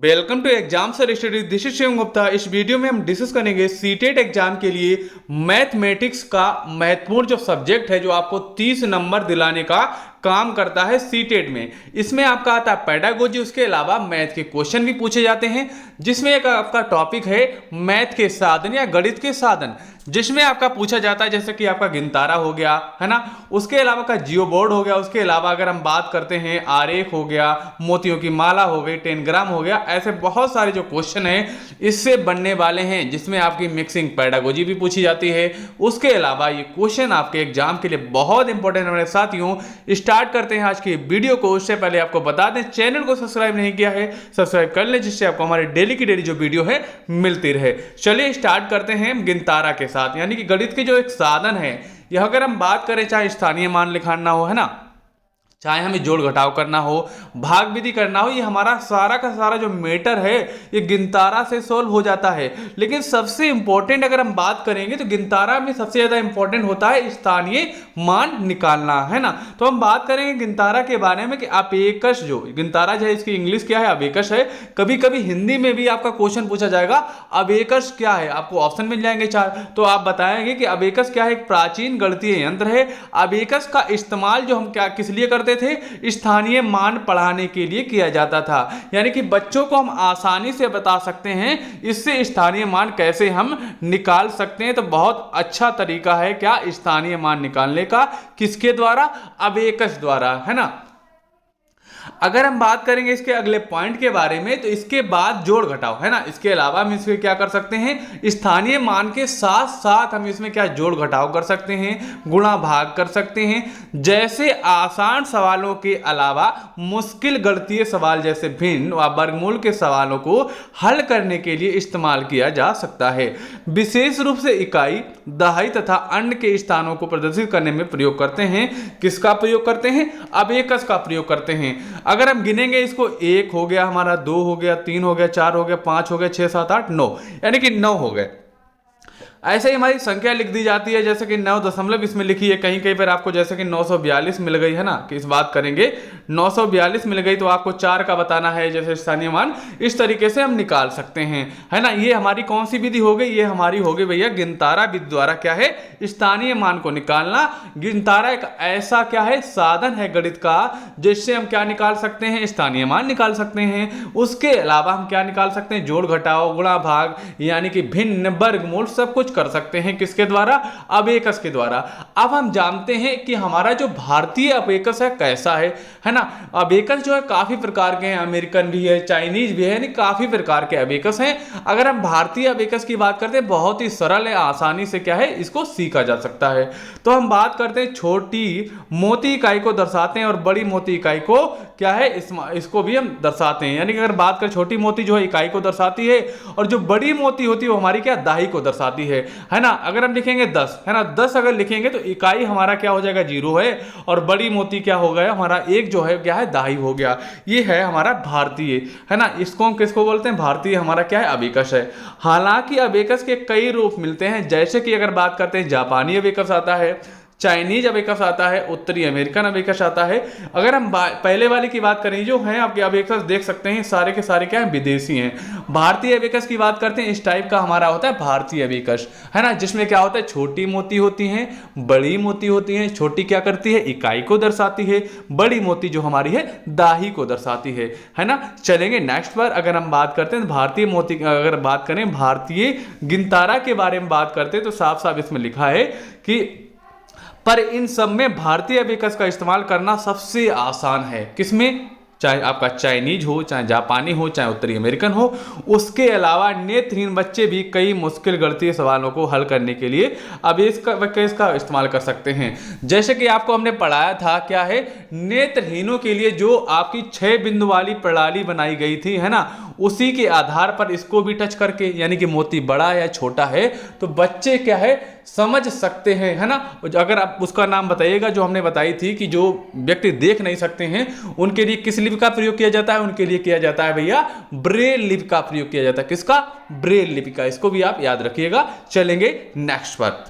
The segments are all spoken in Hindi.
Welcome to exam sir study. This is Shiv Gupta. इस वीडियो में हम डिस्कस करेंगे सीटेट एग्जाम के लिए मैथमेटिक्स का महत्वपूर्ण जो सब्जेक्ट है, जो आपको 30 नंबर दिलाने का काम करता है सीटेट में। इसमें आपका आता है पेडागोजी, उसके अलावा मैथ के क्वेश्चन भी पूछे जाते हैं, जिसमें एक आपका टॉपिक है मैथ के साधन या गणित के साधन, जिसमें आपका पूछा जाता है जैसे कि आपका गिनतारा हो गया, है ना, उसके अलावा का जियो बोर्ड हो गया, उसके अलावा अगर हम बात करते हैं आरेख हो गया, मोतियों की माला हो गई, 10 ग्राम हो गया, ऐसे बहुत सारे जो क्वेश्चन हैं इससे बनने वाले हैं, जिसमें आपकी मिक्सिंग पेडागोजी भी पूछी जाती है। उसके अलावा ये क्वेश्चन आपके एग्जाम के लिए बहुत इंपॉर्टेंट है। मेरे साथियों, स्टार्ट करते हैं आज की वीडियो को। उससे पहले आपको बता दें, चैनल को सब्सक्राइब नहीं किया है, सब्सक्राइब कर लें, जिससे आपको हमारे डेली की डेली जो वीडियो है मिलती रहे। चलिए स्टार्ट करते हैं गिनतारा के साथ, यानी कि गणित के जो एक साधन है। यह अगर हम बात करें, चाहे स्थानीय मान लिखाना हो, है ना, चाहे हमें जोड़ घटाव करना हो, भाग विधि करना हो, ये हमारा सारा का सारा जो मैटर है ये गिनतारा से सॉल्व हो जाता है। लेकिन सबसे इंपॉर्टेंट अगर हम बात करेंगे तो गिनतारा में सबसे ज्यादा इंपॉर्टेंट होता है स्थानीय मान निकालना, है ना। तो हम बात करेंगे गिनतारा के बारे में कि अबेकस, जो गिनतारा है इसकी इंग्लिश क्या है, अबेकस है। कभी कभी हिंदी में भी आपका क्वेश्चन पूछा जाएगा अबेकस क्या है, आपको ऑप्शन मिल जाएंगे 4, तो आप बताएंगे कि अबेकस क्या है। एक प्राचीन गणितीय यंत्र है। अबेकस का इस्तेमाल जो हम क्या किस लिए करते थे, स्थानीय मान पढ़ाने के लिए किया जाता था, यानी कि बच्चों को हम आसानी से बता सकते हैं इससे स्थानीय मान कैसे हम निकाल सकते हैं। तो बहुत अच्छा तरीका है क्या, स्थानीय मान निकालने का, किसके द्वारा, अबेकस द्वारा, है ना। अगर हम बात करेंगे इसके अगले पॉइंट के बारे में, तो इसके बाद जोड़ घटाव, है ना, इसके अलावा हम इसमें क्या कर सकते हैं, स्थानीय मान के साथ साथ हम इसमें क्या जोड़ घटाव कर सकते हैं, गुणा भाग कर सकते हैं। जैसे आसान सवालों के अलावा मुश्किल गणितीय सवाल जैसे भिन्न व वर्गमूल के सवालों को हल करने के लिए इस्तेमाल किया जा सकता है। विशेष रूप से इकाई, दहाई तथा अन्य के स्थानों को प्रदर्शित करने में प्रयोग करते हैं। किसका प्रयोग करते हैं, अबेकस का प्रयोग करते हैं। अगर हम गिनेंगे इसको, 1 हो गया हमारा, 2 हो गया, 3 हो गया, 4 हो गया, 5 हो गया, 6, 7, 8, 9, यानी कि 9 हो गए। ऐसे ही हमारी संख्या लिख दी जाती है, जैसे कि 9 दशमलव इसमें लिखी है, कहीं कहीं पर आपको जैसे कि 942 मिल गई, है ना, कि इस बात करेंगे 942 मिल गई तो आपको 4 का बताना है, जैसे स्थानीय मान। इस तरीके से हम निकाल सकते हैं, है ना। ये हमारी कौन सी विधि हो गई, ये हमारी हो गई भैया गिनतारा विधि द्वारा क्या है, स्थानीय मान को निकालना। गिनतारा एक ऐसा क्या है, साधन है गणित का, जिससे हम क्या निकाल सकते हैं, स्थानीय मान निकाल सकते हैं। उसके अलावा हम क्या निकाल सकते हैं, जोड़ घटाव, गुणा भाग, यानी कि भिन्न, वर्गमूल, सब कुछ कर सकते हैं। किसके द्वारा, अबेकस के द्वारा। अब हम जानते हैं कि हमारा जो भारतीय अबेकस है कैसा है ना। अबेकस जो है काफी प्रकार के हैं, अमेरिकन भी है, चाइनीज भी है, यानी काफी प्रकार के अबेकस हैं। अगर हम भारतीय अबेकस की बात करते हैं, बहुत ही सरल है, आसानी से क्या है इसको सीखा जा सकता है। तो हम बात करते हैं छोटी मोटी इकाई को दर्शाते हैं और बड़ी मोटी इकाई को क्या है, इसको भी हम दर्शाते हैं। यानी कि अगर बात करें, छोटी मोती जो है इकाई को दर्शाती है, और जो बड़ी मोती होती है वो हमारी क्या, दाही को दर्शाती है ना। अगर हम लिखेंगे 10, है ना, 10 अगर लिखेंगे तो इकाई हमारा क्या हो जाएगा, 0 है, और बड़ी मोती क्या हो गया हमारा, 1 जो है क्या है, दाही हो गया। ये है हमारा भारतीय, है ना। इसको हम किसको बोलते हैं, भारतीय हमारा क्या है, अबेकस है। हालांकि अबेकस के कई रूप मिलते हैं, जैसे कि अगर बात करते हैं जापानी अबेकस आता है, चाइनीज अबेकस आता है, उत्तरी अमेरिकन अबेकस आता है। अगर हम पहले वाले की बात करें, जो है आपके अबेकस देख सकते हैं सारे के सारे क्या है, विदेशी हैं। भारतीय अबेकस की बात करते हैं, इस टाइप का हमारा होता है भारतीय अबेकस, है ना, जिसमें क्या होता है, छोटी मोती होती हैं, बड़ी मोती होती हैं। छोटी क्या करती है, इकाई को दर्शाती है, बड़ी मोती जो हमारी है दाही को दर्शाती है ना। चलेंगे नेक्स्ट पर। अगर हम बात करते हैं भारतीय मोती, अगर बात करें भारतीय गिनतारा के बारे में बात करते हैं, तो साफ साफ इसमें लिखा है कि पर इन सब में भारतीय अबेकस का इस्तेमाल करना सबसे आसान है। किसमें, चाहे आपका चाइनीज हो, चाहे जापानी हो, चाहे उत्तरी अमेरिकन हो। उसके अलावा नेत्रहीन बच्चे भी कई मुश्किल गणितीय सवालों को हल करने के लिए अबेकस का इस्तेमाल कर सकते हैं। जैसे कि आपको हमने पढ़ाया था क्या है, नेत्रहीनों के लिए जो आपकी 6 बिंदु वाली प्रणाली बनाई गई थी, है ना, उसी के आधार पर इसको भी टच करके, यानी कि मोती बड़ा या छोटा है तो बच्चे क्या है समझ सकते हैं, है ना। अगर आप उसका नाम बताइएगा, जो हमने बताई थी कि जो व्यक्ति देख नहीं सकते हैं उनके लिए किस लिपि का प्रयोग किया जाता है, उनके लिए किया जाता है भैया ब्रेल लिपि का प्रयोग किया जाता है। किसका, ब्रेल लिपि का। इसको भी आप याद रखिएगा। चलेंगे नेक्स्ट पर।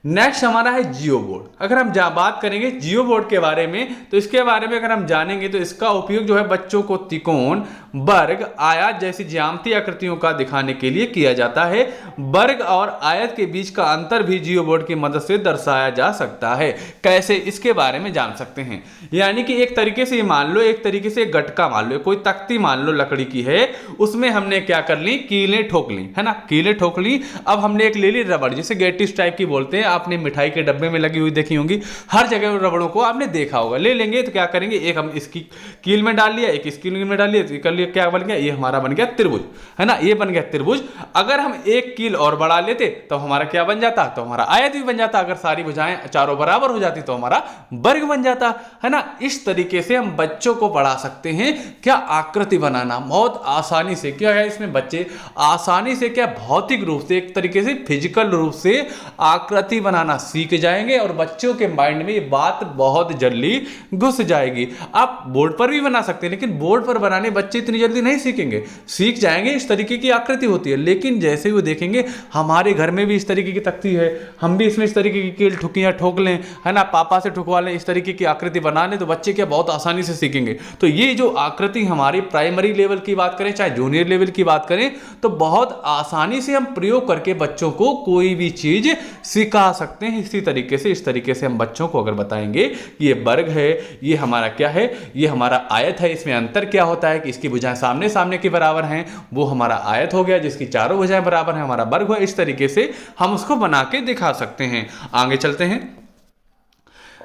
नेक्स्ट हमारा है जियो बोर्ड। अगर हम बात करेंगे जियो बोर्ड के बारे में, तो इसके बारे में अगर हम जानेंगे तो इसका उपयोग जो है बच्चों को त्रिकोण, वर्ग, आयत जैसी ज्यामितीय आकृतियों का दिखाने के लिए किया जाता है। वर्ग और आयत के बीच का अंतर भी जियो बोर्ड की मदद से दर्शाया जा सकता है। कैसे, इसके बारे में जान सकते हैं। यानी कि एक तरीके से मान लो, एक तरीके से गटका मान लो, कोई तख्ती मान लो लकड़ी की है, उसमें हमने क्या कर ली, कीलें ठोक ली, है ना, कीलें ठोक ली। अब हमने एक ले ली रबड़, जिसे गेटिस टाइप की बोलते हैं, आपने मिठाई के डब्बे में लगी हुई देखी होंगी, हर जगह रबड़ों को आपने देखा होगा। ले लेंगे तो क्या करेंगे, एक हम इसकी कील में डाल लिया, एक इसकी कील में डाल लिया, तो कर लिया, क्या बन गया, ये हमारा बन गया त्रिभुज, है ना, ये बन गया त्रिभुज। अगर हम एक कील और बढ़ा लेते तो हमारा क्या बन जाता, तो हमारा आयत भी बन जाता। अगर सारी भुजाएं चारों बराबर हो जाती तो हमारा वर्ग बन जाता, है ना। इस तरीके से हम बच्चों को पढ़ा सकते हैं क्या, आकृति बनाना बहुत आसानी से। क्या है इसमें, बच्चे आसानी से क्या, भौतिक रूप से, एक तरीके से फिजिकल रूप से आकृति बनाना सीख जाएंगे और बच्चों के माइंड में ये बात बहुत जल्दी घुस जाएगी। आप बोर्ड पर भी बना सकते हैं, लेकिन बोर्ड पर बनाने बच्चे इतनी जल्दी नहीं सीखेंगे। सीख जाएंगे, इस तरीके की आकृति होती है, लेकिन जैसे वो देखेंगे हमारे घर में भी इस तरीके की तख्ती है, हम भी इसमें इस तरीके की कील ठुकियां ठोक लें, है ना, पापा से ठुकवा लें, इस तरीके की आकृति बना लें, तो बच्चे क्या बहुत आसानी से सीखेंगे। तो ये जो आकृति हमारी प्राइमरी लेवल की बात करें चाहे जूनियर लेवल की बात करें, तो बहुत आसानी से हम प्रयोग करके बच्चों को कोई भी चीज सिखा सकते हैं। इसी तरीके से, इस तरीके से हम बच्चों को अगर बताएंगे ये वर्ग है, ये हमारा क्या है, ये हमारा आयत है, इसमें अंतर क्या होता है कि इसकी भुजाएं सामने सामने के बराबर हैं, वो हमारा आयत हो गया, जिसकी चारों भुजाएं बराबर हैं हमारा वर्ग हुआ। इस तरीके से हम उसको बना के दिखा सकते हैं। आगे चलते हैं।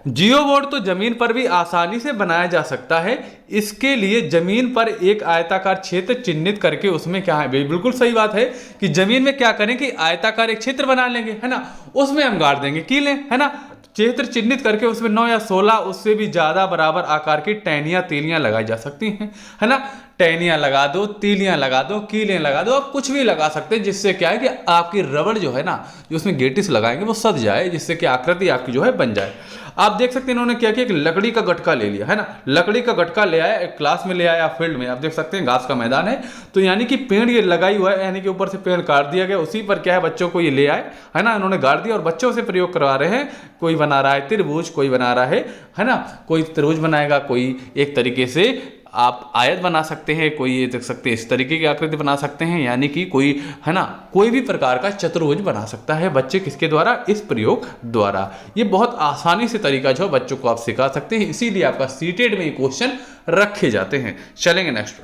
जियो बोर्ड तो जमीन पर भी आसानी से बनाया जा सकता है। इसके लिए जमीन पर एक आयताकार क्षेत्र चिन्हित करके उसमें क्या है, बिल्कुल सही बात है कि जमीन में क्या करें कि आयताकार एक क्षेत्र बना लेंगे, है ना, उसमें हम गाड़ देंगे कीलें, है ना, क्षेत्र चिन्हित करके उसमें 9 या 16 उससे भी ज्यादा बराबर आकार की टहनियां तीलियां लगाई जा सकती हैं, है ना। टहनियां लगा दो, तीलियां लगा दो, कीलें लगा दो, आप कुछ भी लगा सकते हैं, जिससे क्या है कि आपकी रबड़ जो है ना, जो उसमें गेटिस लगाएंगे वो सद जाए, जिससे कि आकृति आपकी जो है बन जाए। आप देख सकते हैं इन्होंने क्या किया कि लकड़ी का गटका ले लिया, है ना, लकड़ी का गटका ले आया, एक क्लास में ले आया, फील्ड में आप देख सकते हैं घास का मैदान है, तो यानी कि पेड़ ये लगाई हुआ है, यानी कि ऊपर से पेड़ काट दिया गया, उसी पर क्या है बच्चों को ये ले आए, है ना, इन्होंने गाड़ दिया और बच्चों से प्रयोग करवा रहे हैं। कोई बना रहा है त्रिभुज, कोई बना रहा है ना, कोई त्रिभुज बनाएगा, कोई एक तरीके से आप आयत बना सकते हैं, कोई ये देख सकते हैं इस तरीके की आकृति बना सकते हैं, यानी कि कोई, है ना, कोई भी प्रकार का चतुर्भुज बना सकता है बच्चे, किसके द्वारा, इस प्रयोग द्वारा। ये बहुत आसानी से तरीका जो बच्चों को आप सिखा सकते हैं, इसीलिए आपका सीटेड में ये क्वेश्चन रखे जाते हैं। चलेंगे नेक्स्ट।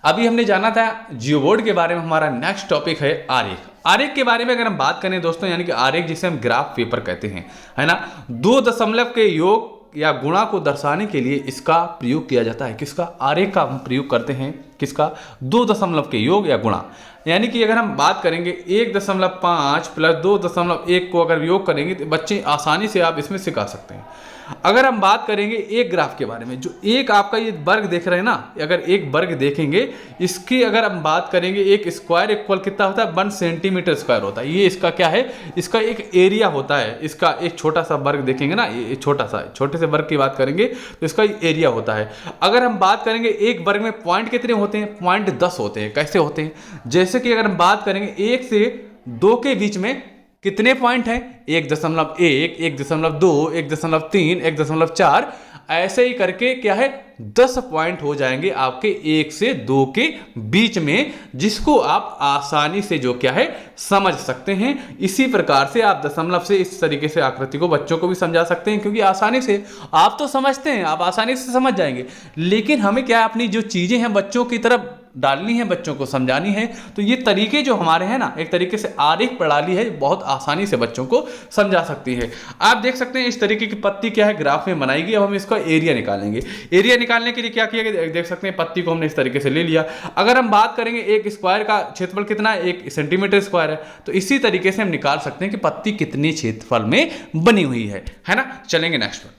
अभी हमने जाना था जियो बोर्ड के बारे में, हमारा नेक्स्ट टॉपिक है आरेख। आरेख के बारे में अगर हम बात करें दोस्तों, यानी कि आरेख जिसे हम ग्राफ पेपर कहते हैं, है ना, 2 दशमलव के योग या गुणा को दर्शाने के लिए इसका प्रयोग किया जाता है। किसका, आरेख का हम प्रयोग करते हैं, किसका, 2 दशमलव के योग या गुणा। यानी कि अगर हम बात करेंगे 1.5 प्लस 2.1 को अगर योग करेंगे तो बच्चे आसानी से आप इसमें सिखा सकते हैं। अगर हम बात करेंगे एक ग्राफ के बारे में, जो एक आपका ये वर्ग देख रहे हैं ना, अगर एक वर्ग देखेंगे, इसकी अगर हम बात करेंगे, एक स्क्वायर इक्वल कितना होता है, 1 सेंटीमीटर स्क्वायर होता है। ये इसका क्या है, इसका एक एरिया होता है। इसका एक छोटा सा वर्ग देखेंगे ना, ये छोटे से वर्ग की बात करेंगे तो इसका एरिया होता है। अगर हम बात करेंगे एक वर्ग में पॉइंट कितने होते हैं, पॉइंट 10 होते हैं। कैसे होते हैं, जैसे कि अगर हम बात करेंगे 1 से 2 के बीच में कितने पॉइंट हैं, 1.1, 1.2, 1.3, 1.4, ऐसे ही करके क्या है 10 पॉइंट हो जाएंगे आपके 1 से 2 के बीच में, जिसको आप आसानी से जो क्या है समझ सकते हैं। इसी प्रकार से आप दशमलव से इस तरीके से आकृति को बच्चों को भी समझा सकते हैं, क्योंकि आसानी से आप तो समझते हैं, आप आसानी से समझ जाएंगे, लेकिन हमें क्या अपनी जो चीजें हैं बच्चों की तरफ डालनी है, बच्चों को समझानी है। तो ये तरीके जो हमारे हैं ना, एक तरीके से आरेख प्रणाली है, बहुत आसानी से बच्चों को समझा सकती है। आप देख सकते हैं इस तरीके की पत्ती क्या है ग्राफ में बनाई गई। अब हम इसका एरिया निकालेंगे। एरिया निकालने के लिए क्या किया गया, देख सकते हैं पत्ती को हमने इस तरीके से ले लिया। अगर हम बात करेंगे एक स्क्वायर का क्षेत्रफल कितना है, 1 सेंटीमीटर स्क्वायर है, तो इसी तरीके से हम निकाल सकते हैं कि पत्ती कितने क्षेत्रफल में बनी हुई है ना। चलेंगे नेक्स्ट पर।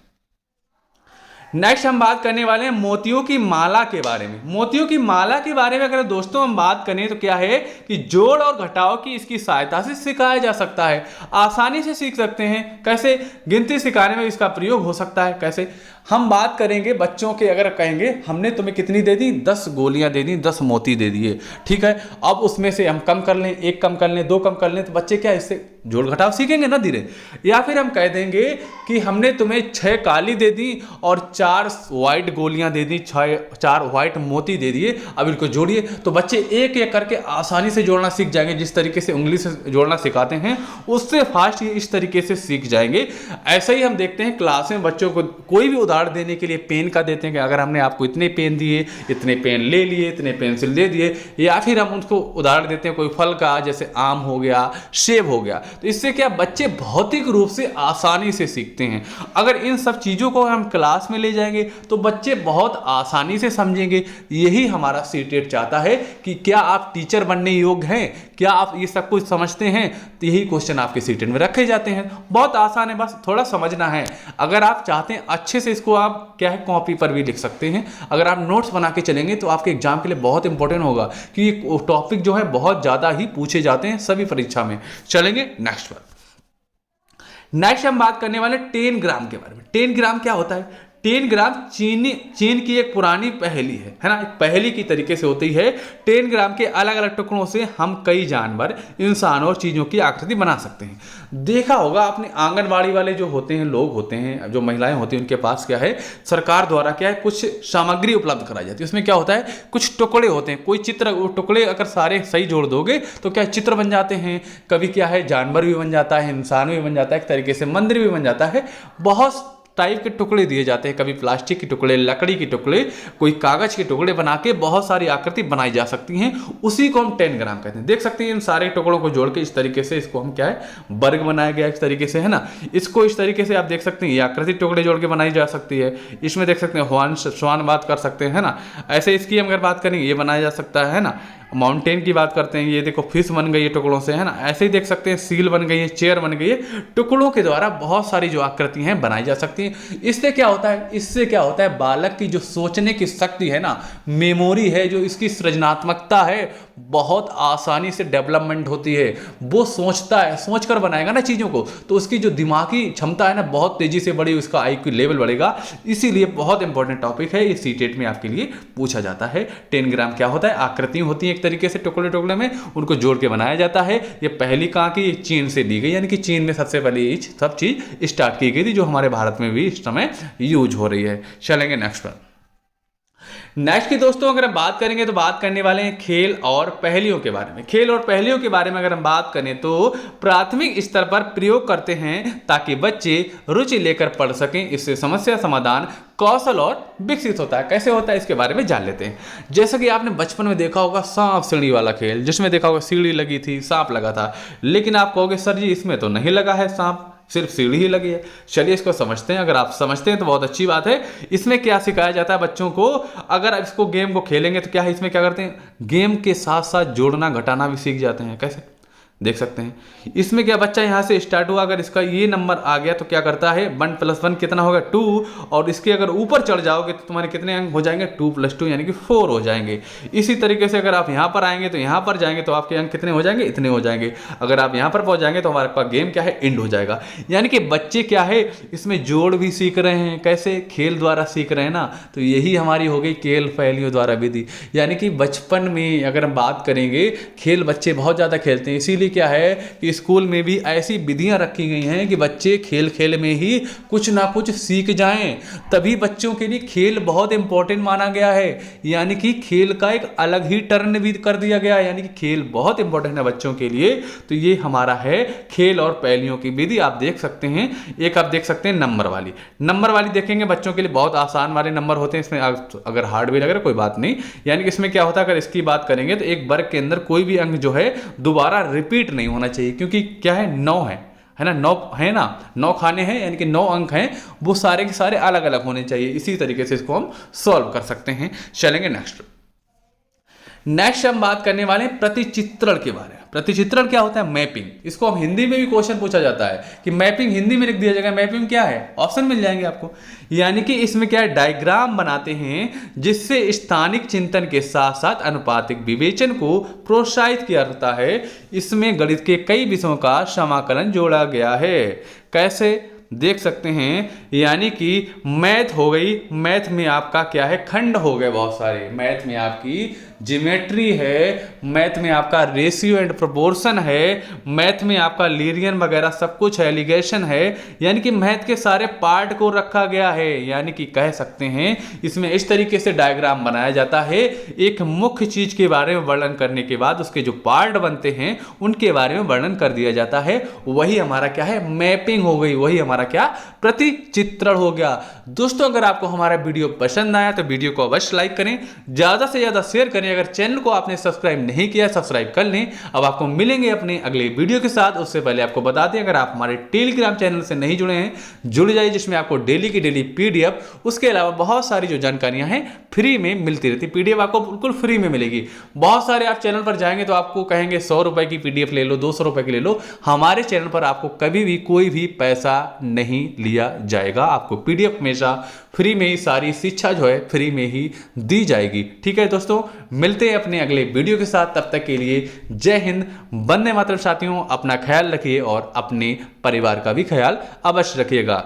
नेक्स्ट हम बात करने वाले हैं मोतियों की माला के बारे में। मोतियों की माला के बारे में अगर दोस्तों हम बात करें तो क्या है कि जोड़ और घटाव की इसकी सहायता से सिखाया जा सकता है। आसानी से सीख सकते हैं। कैसे, गिनती सिखाने में इसका प्रयोग हो सकता है। कैसे, हम बात करेंगे बच्चों के, अगर कहेंगे हमने तुम्हें कितनी दे दी, 10 गोलियां दे दी, 10 मोती दे दिए, ठीक है। अब उसमें से हम कम कर लें, 1 कम कर लें, 2 कम कर लें, तो बच्चे क्या इससे जोड़ घटाव सीखेंगे ना धीरे। या फिर हम कह देंगे कि हमने तुम्हें 6 काली दे दी और 4 व्हाइट गोलियां दे दी, 4 व्हाइट मोती दे दिए, अब इनको जोड़िए। तो बच्चे एक एक करके आसानी से जोड़ना सीख जाएंगे। जिस तरीके से उंगली से जोड़ना सिखाते हैं उससे फास्ट ये इस तरीके से सीख जाएंगे। ऐसा ही हम देखते हैं क्लास में बच्चों को कोई भी उदाहरण देने के लिए पेन का देते हैं कि अगर हमने आपको इतने पेन दिए, इतने पेन ले लिए, इतने पेंसिल दे दिए, या फिर हम उनको उदाहरण देते हैं कोई फल का, जैसे आम हो गया, सेब हो गया। तो इससे क्या बच्चे भौतिक रूप से आसानी से सीखते हैं। अगर इन सब चीज़ों को हम क्लास में ले जाएंगे तो बच्चे बहुत आसानी से समझेंगे। यही हमारा सीटेट चाहता है कि क्या आप टीचर बनने योग्य हैं, क्या आप ये सब कुछ समझते हैं। तो यही क्वेश्चन आपके सीटेट में रखे जाते हैं। बहुत आसान है, बस थोड़ा समझना है। अगर आप चाहते हैं अच्छे से इसको आप क्या है कॉपी पर भी लिख सकते हैं। अगर आप नोट्स बना के चलेंगे तो आपके एग्जाम के लिए बहुत इंपॉर्टेंट होगा, कि ये टॉपिक जो है बहुत ज़्यादा ही पूछे जाते हैं सभी परीक्षा में। चलेंगे नेक्स्ट पर। नेक्स्ट हम बात करने वाले 10 ग्राम के बारे में। 10 ग्राम क्या होता है? 10 ग्राम चीन की एक पुरानी पहेली है ना, एक पहेली की तरीके से होती है। 10 ग्राम के अलग अलग टुकड़ों से हम कई जानवर, इंसान और चीज़ों की आकृति बना सकते हैं। देखा होगा आपने, आंगनबाड़ी वाले जो होते हैं, लोग होते हैं, जो महिलाएं होती हैं, उनके पास क्या है, सरकार द्वारा क्या है, कुछ सामग्री उपलब्ध कराई जाती है। उसमें क्या होता है, कुछ टुकड़े होते हैं, कोई चित्र, वो टुकड़े अगर सारे सही जोड़ दोगे तो क्या चित्र बन जाते हैं। कभी क्या है, जानवर भी बन जाता है, इंसान भी बन जाता है, एक तरीके से मंदिर भी बन जाता है। बहुत टाइप के टुकड़े दिए जाते हैं, कभी प्लास्टिक के टुकड़े, लकड़ी के टुकड़े, कोई कागज के टुकड़े बना के बहुत सारी आकृति बनाई जा सकती हैं। उसी को हम 10 ग्राम कहते हैं। देख सकते हैं इन सारे टुकड़ों को जोड़ के इस तरीके से इसको हम क्या है, वर्ग बनाया गया इस तरीके से, है ना। इसको इस तरीके से आप देख सकते हैं, ये आकृति टुकड़े जोड़ के बनाई जा सकती है। इसमें देख सकते हैं श्वान बात कर सकते हैं, है ना। ऐसे इसकी हम अगर बात करेंगे, ये बनाया जा सकता है ना। माउंटेन की बात करते हैं, ये देखो फिश बन गई है टुकड़ों से, है ना। ऐसे ही देख सकते हैं सील बन गई है, चेयर बन गई है। टुकड़ों के द्वारा बहुत सारी जो आकृति हैं बनाई जा सकती हैं। इससे क्या होता है, इससे क्या होता है, बालक की जो सोचने की शक्ति है ना, मेमोरी है, जो इसकी सृजनात्मकता है, बहुत आसानी से डेवलपमेंट होती है। वो सोचता है, सोच कर बनाएगा ना चीज़ों को, तो उसकी जो दिमागी क्षमता है ना, बहुत तेजी से बढ़ी, उसका आईक्यू लेवल बढ़ेगा। इसीलिए बहुत इंपॉर्टेंट टॉपिक है, ये सीटेट में आपके लिए पूछा जाता है। 10 ग्राम क्या होता है, आकृति होती है तरीके से टुकड़े टुकड़े में, उनको जोड़ के बनाया जाता है। ये पहली कहाँ की, चीन से दी गई, यानी कि चीन में सबसे पहले ये सब चीज स्टार्ट की गई थी, जो हमारे भारत में भी इस समय यूज हो रही है। चलेंगे नेक्स्ट पर। नेक्स्ट की दोस्तों अगर हम बात करेंगे तो बात करने वाले हैं खेल और पहेलियों के बारे में। खेल और पहेलियों के बारे में अगर हम बात करें तो प्राथमिक स्तर पर प्रयोग करते हैं ताकि बच्चे रुचि लेकर पढ़ सकें। इससे समस्या समाधान कौशल और विकसित होता है। कैसे होता है इसके बारे में जान लेते हैं। जैसा कि आपने बचपन में देखा होगा सांप सीढ़ी वाला खेल, जिसमें देखा होगा सीढ़ी लगी थी, सांप लगा था, लेकिन आप कहोगे सर जी इसमें तो नहीं लगा है सांप, सिर्फ सीढ़ी ही लगी है। चलिए इसको समझते हैं। अगर आप समझते हैं तो बहुत अच्छी बात है। इसमें क्या सिखाया जाता है बच्चों को, अगर आप इसको गेम को खेलेंगे तो क्या है, इसमें क्या करते हैं, गेम के साथ साथ जोड़ना घटाना भी सीख जाते हैं। कैसे देख सकते हैं, इसमें क्या बच्चा यहाँ से स्टार्ट हुआ, अगर इसका ये नंबर आ गया तो क्या करता है, 1 + 1 कितना होगा 2, और इसके अगर ऊपर चढ़ जाओगे तो तुम्हारे कितने अंक हो जाएंगे, 2 + 2 यानी कि 4 हो जाएंगे। इसी तरीके से अगर आप यहाँ पर आएंगे तो यहाँ पर जाएंगे तो आपके अंक कितने हो जाएंगे, इतने हो जाएंगे। अगर आप यहाँ पर पहुँच जाएंगे तो हमारे पास गेम क्या है, एंड हो जाएगा। यानी कि बच्चे क्या है इसमें जोड़ भी सीख रहे हैं, कैसे, खेल द्वारा सीख रहे हैं ना। तो यही हमारी हो गई खेल पहेलियों द्वारा विधि। यानी कि बचपन में अगर हम बात करेंगे, खेल बच्चे बहुत ज़्यादा खेलते हैं। इसीलिए क्या है कि स्कूल में भी ऐसी विधियां रखी गई हैं कि बच्चे खेल खेल में ही कुछ ना कुछ सीख जाएं। तभी बच्चों के लिए खेल बहुत इंपॉर्टेंट माना गया है। यानी कि खेल का एक अलग ही टर्न भी कर दिया गया है। यानी कि खेल बहुत इंपॉर्टेंट है बच्चों के लिए। तो ये हमारा है खेल और पहेलियों की विधि। आप देख सकते हैं, एक आप देख सकते हैं नंबर वाली देखेंगे बच्चों के लिए बहुत आसान वाले नंबर होते हैं। इसमें अगर हार्ड भी लग रहा है कोई बात नहीं। यानी कि इसमें क्या होता है, अगर इसकी बात करेंगे तो एक वर्ग के अंदर कोई भी अंक जो है दोबारा रिपीट नहीं होना चाहिए, क्योंकि क्या है 9 है ना, 9 है ना, 9 खाने हैं, यानी कि 9 अंक हैं, वो सारे के सारे अलग अलग होने चाहिए। इसी तरीके से इसको हम सॉल्व कर सकते हैं। चलेंगे नेक्स्ट हम बात करने वाले हैं प्रतिचित्रण के बारे में। प्रतिचित्रण क्या होता है, मैपिंग। इसको हम हिंदी में भी क्वेश्चन पूछा जाता है कि मैपिंग हिंदी में लिख दिया जाएगा, मैपिंग क्या है, ऑप्शन मिल जाएंगे आपको। यानी कि इसमें क्या है, डायग्राम बनाते हैं जिससे स्थानिक चिंतन के साथ साथ अनुपातिक विवेचन को प्रोत्साहित किया जाता है। इसमें गणित के कई विषयों का समाकलन जोड़ा गया है। कैसे, देख सकते हैं, यानी कि मैथ हो गई, मैथ में आपका क्या है, खंड हो गए बहुत सारे, मैथ में आपकी ज्योमेट्री है, मैथ में आपका रेशियो एंड प्रोपोर्शन है, मैथ में आपका लीनियर वगैरह सब कुछ है, एलिगेशन है, यानी कि मैथ के सारे पार्ट को रखा गया है। यानी कि कह सकते हैं इसमें इस तरीके से डायग्राम बनाया जाता है, एक मुख्य चीज के बारे में वर्णन करने के बाद उसके जो पार्ट बनते हैं उनके बारे में वर्णन कर दिया जाता है। वही हमारा क्या है, मैपिंग हो गई, वही हमारा क्या, प्रतिचित्रण हो गया। दोस्तों अगर आपको हमारा वीडियो पसंद आया तो वीडियो को अवश्य लाइक करें, ज्यादा से ज्यादा शेयर करें। अगर चैनल को आपने सब्सक्राइब नहीं किया सब्सक्राइब कर लें। अब आपको मिलेंगे अपने अगले वीडियो के साथ। उससे पहले आपको बता दें, अगर आप हमारे टेलीग्राम चैनल से नहीं जुड़े हैं जुड़ जाइए, जिसमें आपको डेली की डेली पीडीएफ, उसके अलावा बहुत सारी जो जानकारियां हैं फ्री में मिलती रहती। पीडीएफ आपको बिल्कुल फ्री में मिलेगी। बहुत सारे आप चैनल पर जाएंगे तो आपको कहेंगे 100 रुपए की पीडीएफ ले लो, 200 रुपए की ले लो। हमारे चैनल पर आपको कभी भी कोई भी पैसा नहीं लिया जाएगा। आपको पीडीएफ हमेशा फ्री में ही, सारी शिक्षा जो है फ्री में ही दी जाएगी। ठीक है दोस्तों, मिलते हैं अपने अगले वीडियो के साथ। तब तक के लिए जय हिंद, वंदे मातरम। साथियों अपना ख्याल रखिए और अपने परिवार का भी ख्याल अवश्य रखिएगा।